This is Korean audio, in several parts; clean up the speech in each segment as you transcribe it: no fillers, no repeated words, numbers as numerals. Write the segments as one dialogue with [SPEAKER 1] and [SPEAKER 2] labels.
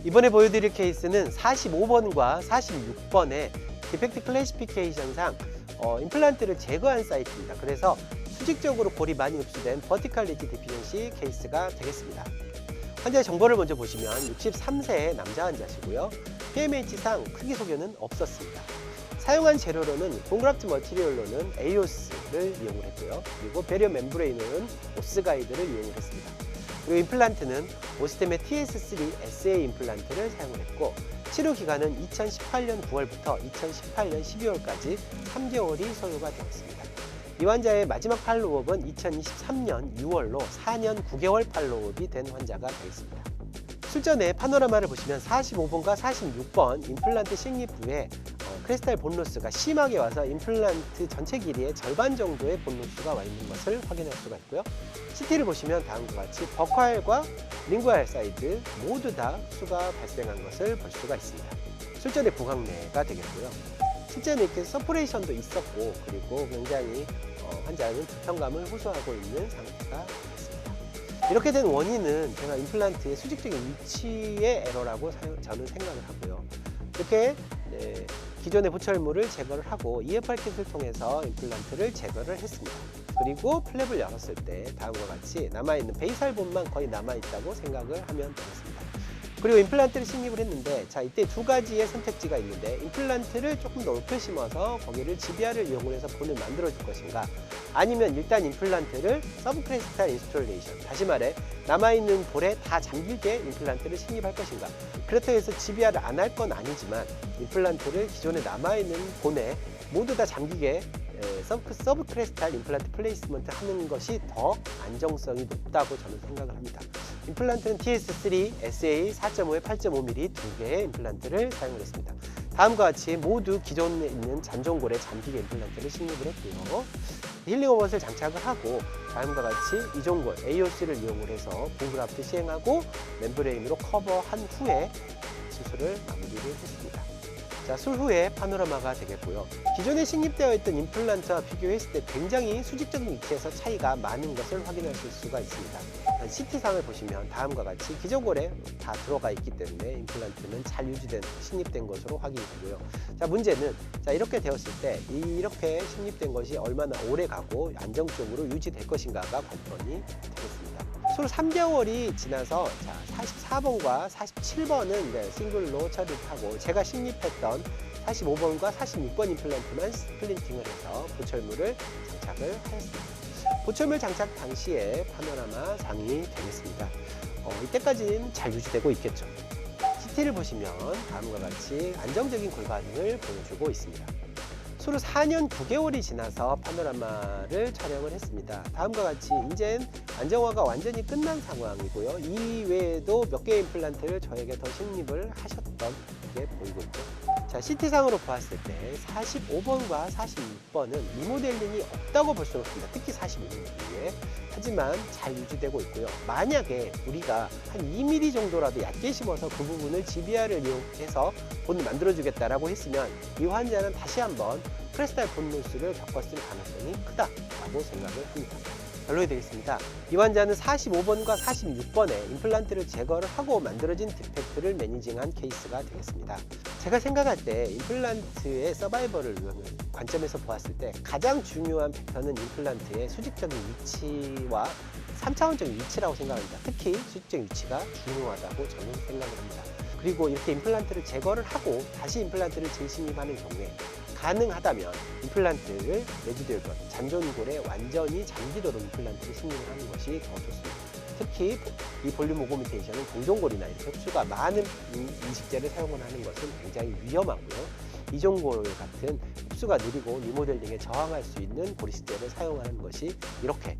[SPEAKER 1] 이번에 보여드릴 케이스는 45번과 46번의 디펙트 클래시피케이션상 임플란트를 제거한 사이트입니다. 그래서 수직적으로 골이 많이 흡수된 버티컬 리지 디피전시 케이스가 되겠습니다. 환자의 정보를 먼저 보시면 63세의 남자 환자시고요. PMH상 크기 소견은 없었습니다. 사용한 재료로는 콘그라프트 머티리얼로는 에이오스를 이용을 했고요. 그리고 배리어 멤브레인으로는 오스가이드를 이용을 했습니다. 그리고 임플란트는 오스템의 TS3 SA 임플란트를 사용을 했고, 치료 기간은 2018년 9월부터 2018년 12월까지 3개월이 소요가 되었습니다. 이 환자의 마지막 팔로우업은 2023년 6월로 4년 9개월 팔로우업이 된 환자가 되겠습니다. 술전의 파노라마를 보시면 45번과 46번 임플란트 식립 후에 크리스탈 본로스가 심하게 와서 임플란트 전체 길이의 절반 정도의 본로스가 와 있는 것을 확인할 수가 있고요. CT를 보시면 다음과 같이 버콰일과 링구알 사이드 모두 다 흡수가 발생한 것을 볼 수가 있습니다. 술전의 부각내가 되겠고요. 실제는 이렇게 서퍼레이션도 있었고, 그리고 굉장히 환자는 불편감을 호소하고 있는 상태가 되겠습니다. 이렇게 된 원인은 제가 임플란트의 수직적인 위치의 에러라고 저는 생각을 하고요. 이렇게 기존의 보철물을 제거를 하고 EFR 킷을 통해서 임플란트를 제거를 했습니다. 그리고 플랩을 열었을 때 다음과 같이 남아있는 베이살본만 거의 남아있다고 생각을 하면 되겠습니다. 그리고 임플란트를 식립을 했는데, 자, 이때 두 가지의 선택지가 있는데, 임플란트를 조금 더 높여 심어서 거기를 GBR을 이용을 해서 본을 만들어 줄 것인가, 아니면 일단 임플란트를 서브크레스탈 인스톨레이션, 다시 말해 남아있는 볼에 다 잠기게 임플란트를 식립할 것인가. 그렇다고 해서 GBR을 안 할 건 아니지만 임플란트를 기존에 남아있는 본에 모두 다 잠기게 서브크레스탈 임플란트 플레이스먼트 하는 것이 더 안정성이 높다고 저는 생각을 합니다. 임플란트는 TS3, SA 4.5에 8.5mm 두 개의 임플란트를 사용을 했습니다. 다음과 같이 모두 기존에 있는 잔존골에 잠기게 임플란트를 식립을 했고요. 힐링오벗을 장착을 하고, 다음과 같이 이종골 AOC를 이용을 해서 본그라프트 시행하고 멤브레인으로 커버한 후에 수술을 마무리를 했습니다. 자, 술 후에 파노라마가 되겠고요. 기존에 식립되어 있던 임플란트와 비교했을 때 굉장히 수직적인 위치에서 차이가 많은 것을 확인하실 수가 있습니다. CT상을 보시면 다음과 같이 기존골에 다 들어가 있기 때문에 임플란트는 잘 유지된, 식립된 것으로 확인이 되고요. 자, 문제는 이렇게 되었을 때 이렇게 식립된 것이 얼마나 오래 가고 안정적으로 유지될 것인가가 관건이 되겠습니다. 서로 3개월이 지나서 44번과 47번은 이제 싱글로 처리를 하고, 제가 식립했던 45번과 46번 임플란트만 스플린팅을 해서 보철물을 장착을 하였습니다. 보철물 장착 당시에 파노라마 상이 되겠습니다. 이때까지는 잘 유지되고 있겠죠. CT를 보시면 다음과 같이 안정적인 골 반응을 보여주고 있습니다. 서로 4년 9개월이 지나서 파노라마를 촬영을 했습니다. 다음과 같이 이젠 안정화가 완전히 끝난 상황이고요. 이 외에도 몇 개의 임플란트를 저에게 더 식립을 하셨던 게 보이고 있죠. 자, CT상으로 보았을 때 45번과 46번은 리모델링이 없다고 볼 수는 없습니다. 특히 45mm. 하지만 잘 유지되고 있고요. 만약에 우리가 한 2mm 정도라도 얕게 심어서 그 부분을 GBR을 이용해서 본을 만들어주겠다라고 했으면 이 환자는 다시 한번 크레스탈 본로스를 겪었을 가능성이 크다라고 생각을 합니다. 결론이 되겠습니다. 이 환자는 45번과 46번에 임플란트를 제거를 하고 만들어진 디펙트를 매니징한 케이스가 되겠습니다. 제가 생각할 때 임플란트의 서바이벌을 관점에서 보았을 때 가장 중요한 팩터는 임플란트의 수직적인 위치와 3차원적인 위치라고 생각합니다. 특히 수직적인 위치가 중요하다고 저는 생각을 합니다. 그리고 이렇게 임플란트를 제거를 하고 다시 임플란트를 재식립하는 경우에 가능하다면 임플란트를 레지듀얼 잔존골에 완전히 잠기도록 임플란트를 식립을 하는 것이 더 좋습니다. 특히 이 볼륨 오고미테이션은 동종골이나 이렇게 흡수가 많은 인식제를 사용을 하는 것은 굉장히 위험하고요. 이종골 같은 흡수가 느리고 리모델링에 저항할 수 있는 고리식제를 사용하는 것이 이렇게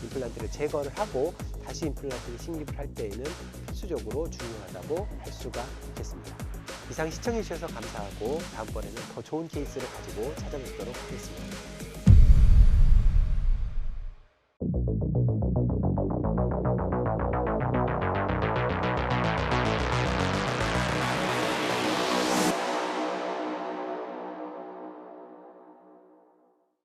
[SPEAKER 1] 임플란트를 제거를 하고 다시 임플란트를 식립을 할 때에는 필수적으로 중요하다고 할 수가 있겠습니다. 이상 시청해주셔서 감사하고 다음번에는 더 좋은 케이스를 가지고 찾아뵙도록 하겠습니다.